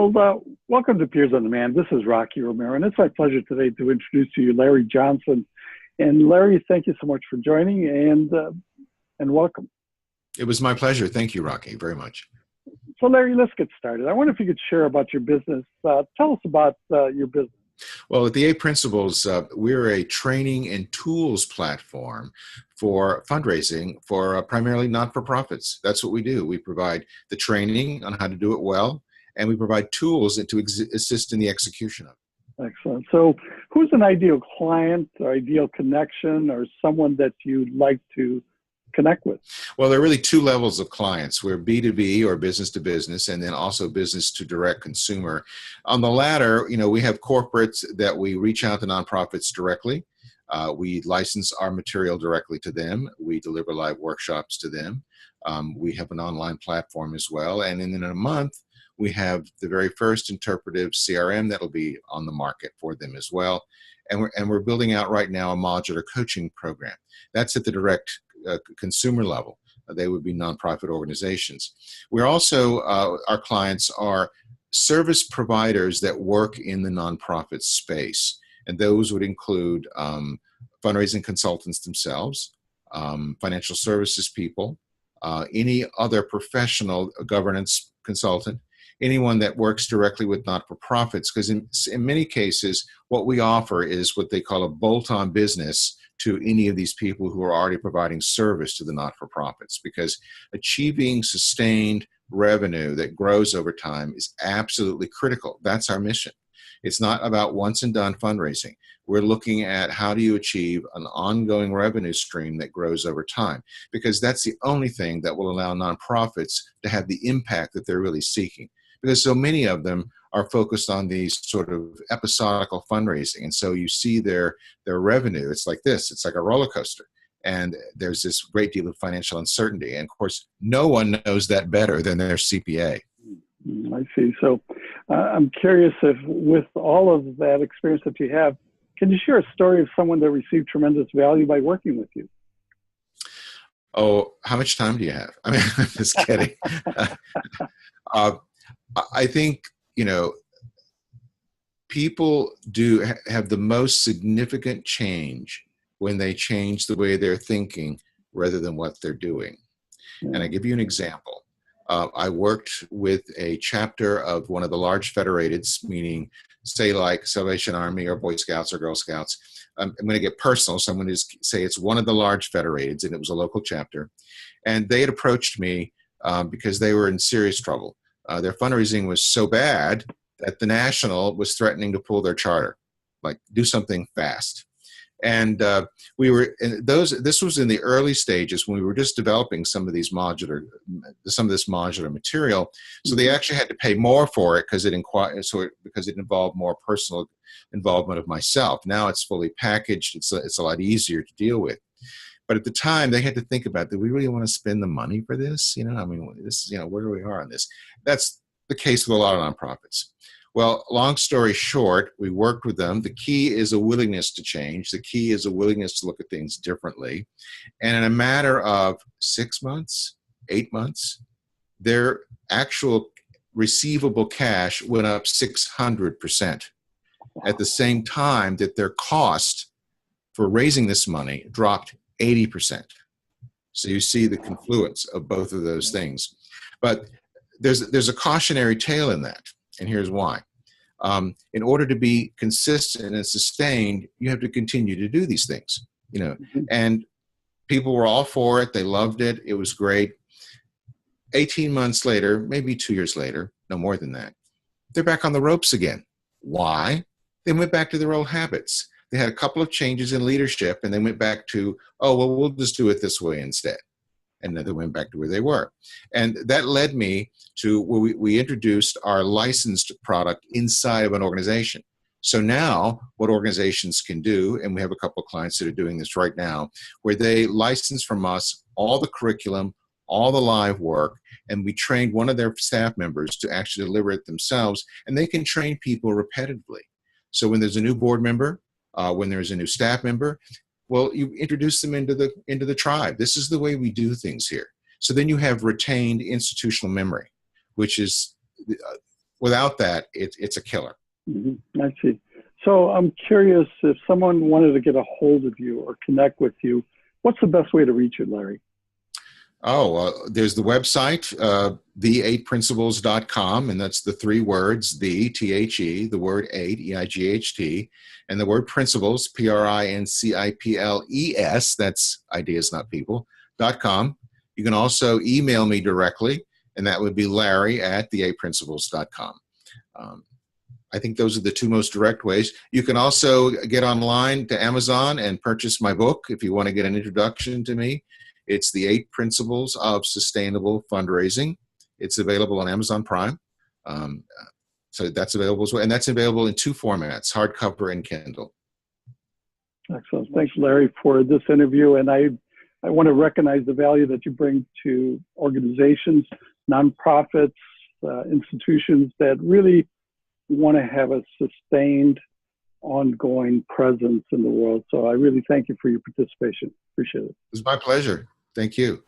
Well, welcome to Peers on Demand. This is Rocky Romero, and it's my pleasure today to introduce to you Larry Johnson. And Larry, thank you so much for joining, and welcome. It was my pleasure. Thank you, Rocky, very much. So, Larry, let's get started. I wonder if you could share about your business. Tell us about your business. Well, at the Eight Principles, we're a training and tools platform for fundraising for primarily not-for-profits. That's what we do. We provide the training on how to do it well, and we provide tools to assist in the execution of it. Excellent. So who's an ideal client or ideal connection or someone that you'd like to connect with? Well, there are really two levels of clients. We're B2B or business to business, and then also business to direct consumer. On the latter, we have corporates that we reach out to nonprofits directly. We license our material directly to them. We deliver live workshops to them. We have an online platform as well. And then in a month, we have the very first interpretive CRM that'll be on the market for them as well. And we're building out right now a modular coaching program. That's at the direct consumer level. They would be nonprofit organizations. We're also, our clients are service providers that work in the nonprofit space. And those would include fundraising consultants themselves, financial services people, any other professional governance consultant, anyone that works directly with not-for-profits, because in many cases, what we offer is what they call a bolt-on business to any of these people who are already providing service to the not-for-profits, because achieving sustained revenue that grows over time is absolutely critical. That's our mission. It's not about once and done fundraising. We're looking at how do you achieve an ongoing revenue stream that grows over time, because that's the only thing that will allow nonprofits to have the impact that they're really seeking. Because so many of them are focused on these sort of episodical fundraising. And so you see their revenue, it's like this, it's like a roller coaster. And there's this great deal of financial uncertainty. And of course, no one knows that better than their CPA. I see. So I'm curious if with all of that experience that you have, can you share a story of someone that received tremendous value by working with you? Oh, how much time do you have? I mean, I'm just kidding. I think, people do have the most significant change when they change the way they're thinking rather than what they're doing. And I give you an example. I worked with a chapter of one of the large federateds, meaning say like Salvation Army or Boy Scouts or Girl Scouts. I'm going to get personal, so I'm going to just say it's one of the large federateds, and it was a local chapter. And they had approached me because they were in serious trouble. Their fundraising was so bad that the National was threatening to pull their charter, like do something fast. And this was in the early stages when we were just developing some of this modular material. So they actually had to pay more for it because it involved more personal involvement of myself. Now it's fully packaged. It's a lot easier to deal with. But at the time, they had to think about, do we really want to spend the money for this? This is, where we are on this. That's the case with a lot of nonprofits. Well, long story short, we worked with them. The key is a willingness to change. The key is a willingness to look at things differently. And in a matter of 6 months, 8 months, their actual receivable cash went up 600%. At the same time that their cost for raising this money dropped 80%. So you see the confluence of both of those things. But there's a cautionary tale in that, and here's why. In order to be consistent and sustained, you have to continue to do these things, and people were all for it. They loved it. It was great. 18 months later, maybe 2 years later, no more than that, they're back on the ropes again. Why? They went back to their old habits. They had a couple of changes in leadership, and they went back to, we'll just do it this way instead. And then they went back to where they were. And that led me to where we introduced our licensed product inside of an organization. So now what organizations can do, and we have a couple of clients that are doing this right now, where they license from us all the curriculum, all the live work, and we trained one of their staff members to actually deliver it themselves, and they can train people repetitively. So when there's a new board member, when there's a new staff member, well, you introduce them into the tribe. This is the way we do things here. So then you have retained institutional memory, which is without that, it's a killer. I see. So I'm curious, if someone wanted to get a hold of you or connect with you, what's the best way to reach you, Larry? There's the website, the8principles.com, and that's the three words, the word eight, E-I-G-H-T, and the word principles, P-R-I-N-C-I-P-L-E-S, that's ideas, not people, .com. You can also email me directly, and that would be Larry at the8principles.com. I think those are the two most direct ways. You can also get online to Amazon and purchase my book if you want to get an introduction to me. It's The 8 Principles of Sustainable Fundraising. It's available on Amazon Prime. So that's available as well. And that's available in two formats, hardcover and Kindle. Excellent. Thanks, Larry, for this interview. And I want to recognize the value that you bring to organizations, nonprofits, institutions that really want to have a sustained, ongoing presence in the world. So I really thank you for your participation. Appreciate it. It was my pleasure. Thank you.